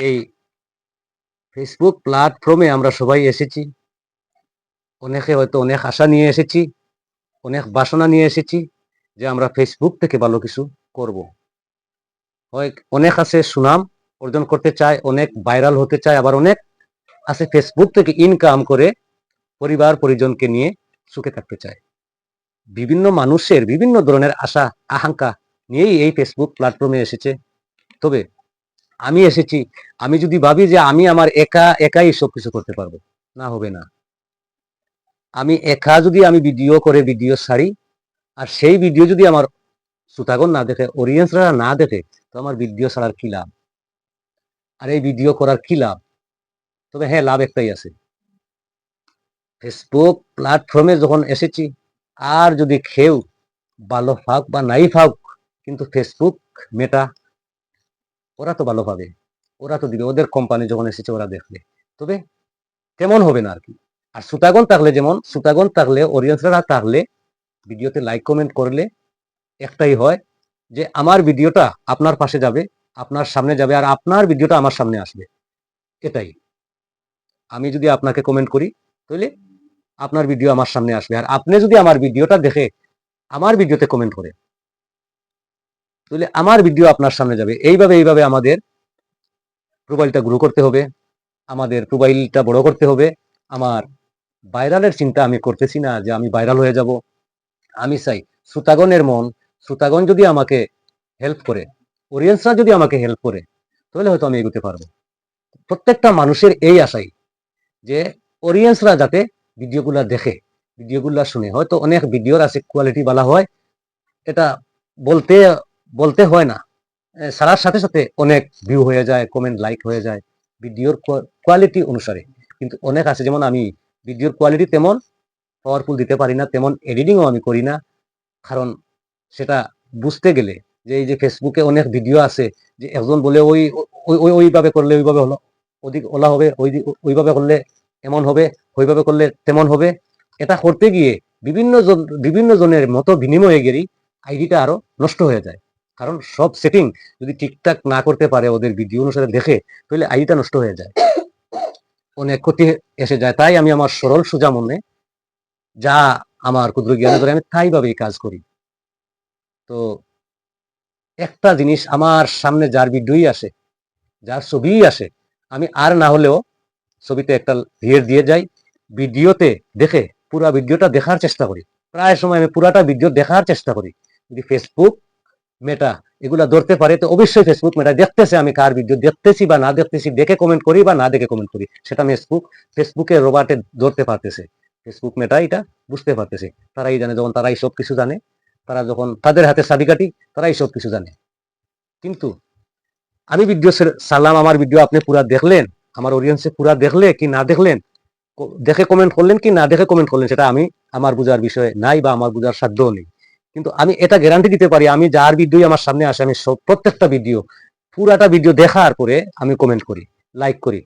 এই ফেসবুক প্ল্যাটফর্মে আমরা সবাই এসেছি। অনেকে হয়তো অনেক আশা নিয়ে এসেছি, অনেক বাসনা নিয়ে এসেছি যে আমরা ফেসবুক থেকে ভালো কিছু করব। হয় অনেক আছে সুনাম অর্জন করতে চায়, অনেক ভাইরাল হতে চায়, আবার অনেক আছে ফেসবুক থেকে ইনকাম করে পরিবার পরিজনকে নিয়ে সুখে থাকতে চায়। বিভিন্ন মানুষের বিভিন্ন ধরনের আশা আকাঙ্ক্ষা নিয়েই এই ফেসবুক প্ল্যাটফর্মে এসেছে। তবে আমি এসেছি, আমি যদি ভাবি যে আমি আমার একাই সবকিছু করতে পারবো, না, হবে না। আমি একা যদি আমি ভিডিও করে ভিডিও ছাড়ি, আর সেই ভিডিও যদি আমার শ্রোতাগণ না দেখে, অডিয়েন্সরা না দেখে, তো আমার ভিডিও ছাড়ার কি লাভ? আর এই ভিডিও করার কি লাভ? তবে হ্যাঁ, লাভ একটাই আছে। ফেসবুক প্ল্যাটফর্মে যখন এসেছি, আর যদি কেউ ভালো পাক বা নাই পাক, কিন্তু ফেসবুক মেটা ওরা তো ভালো পাবে, ওরা তো দিবে, ওদের কোম্পানি যখন এসেছে ওরা দেখবে। তবে তেমন হবে না আর কি। আর শ্রোতাগণ থাকলে, যেমন শ্রোতাগণ থাকলে, অডিয়েন্সরা থাকলে, ভিডিওতে লাইক কমেন্ট করলে একটাই হয় যে আমার ভিডিওটা আপনার পাশে যাবে, আপনার সামনে যাবে, আর আপনার ভিডিওটা আমার সামনে আসবে। এটাই। আমি যদি আপনাকে কমেন্ট করি, তাহলে আপনার ভিডিও আমার সামনে আসবে, আর আপনি যদি আমার ভিডিওটা দেখে আমার ভিডিওতে কমেন্ট করে, তাহলে আমার ভিডিও আপনার সামনে যাবে। এইভাবে আমাদের প্রোফাইলটা গ্রো করতে হবে, আমাদের প্রোফাইলটা বড় করতে হবে। আমার ভাইরালের চিন্তা আমি করতেছি না যে আমি ভাইরাল হয়ে যাব। আমি চাই শ্রোতাগণের মন, শ্রোতাগণ যদি আমাকে হেল্প করে, অডিয়েন্সরা যদি আমাকে হেল্প করে, তাহলে হয়তো আমি এগোতে পারবো। প্রত্যেকটা মানুষের এই আশাই যে অডিয়েন্সরা যাতে ভিডিওগুলা দেখে, ভিডিওগুলা শুনে। হয়তো অনেক ভিডিওর আছে কোয়ালিটি ভালো হয়, এটা বলতে বলতে হয় না, ছাড়ার সাথে সাথে অনেক ভিউ হয়ে যায়, কমেন্ট লাইক হয়ে যায় ভিডিওর কোয়ালিটি অনুসারে। কিন্তু অনেক আছে, যেমন আমি ভিডিওর কোয়ালিটি তেমন পাওয়ারফুল দিতে পারি না, তেমন এডিটিংও আমি করি না। কারণ সেটা বুঝতে গেলে, যে এই যে ফেসবুকে অনেক ভিডিও আছে যে একজন বলে ওইভাবে করলে ওইভাবে হলো অধিক ওলা হবে, ওইভাবে করলে এমন হবে, ওইভাবে করলে তেমন হবে। এটা করতে গিয়ে বিভিন্ন জনের মতো বিনিময়ে গেলেই আইডিটা আরো নষ্ট হয়ে যায়। কারণ সব সেটিং যদি ঠিকঠাক না করতে পারে, ওদের ভিডিও অনুসারে দেখে, তাহলে আইডিটা নষ্ট হয়ে যায়, অনেক ক্ষতি এসে যায়। তাই আমি আমার সরল সোজা মনে যা আমার ক্ষুদ্র জ্ঞানে ধরে আমি তাই ভাবেই কাজ করি। তো একটা জিনিস, আমার সামনে যার ভিডিওই আসে, যার ছবিই আসে, আমি আর না হলেও ছবিতে একটা ভিড় দিয়ে যাই, ভিডিওতে দেখে পুরা ভিডিওটা দেখার চেষ্টা করি। প্রায় সময় আমি পুরাটা ভিডিও দেখার চেষ্টা করি। যদি ফেসবুক মেটা এগুলা ধরতে পারে, তো অবশ্যই ফেসবুক মেটা দেখতেছে আমি কার ভিডিও দেখতেছি বা না দেখতেছি, দেখে কমেন্ট করি বা না দেখে কমেন্ট করি, সেটা ফেসবুকে রোবাটে ধরতে পারতেছে। ফেসবুক মেটা এটা বুঝতে পারতেছে। তারাই জানে, যখন তারাই সব কিছু জানে, তারা যখন তাদের হাতে চাবিকাঠি, তারাই সব কিছু জানে। কিন্তু আমি ভিডিও সারলাম, আমার ভিডিও আপনি পুরা দেখলেন, আমার অডিয়েন্সে পুরা দেখলে কি না দেখলেন, দেখে কমেন্ট করলেন কি না দেখে কমেন্ট করলেন, সেটা আমার বুঝার বিষয় নাই বা আমার বুঝার সাধ্যও নেই। কিন্তু আমি এটা গ্যারান্টি দিতে পারি, আমি যার ভিডিও আমার সামনে আসে, আমি প্রত্যেকটা ভিডিও পুরাটা ভিডিও দেখার পরে আমি কমেন্ট করি, লাইক করি।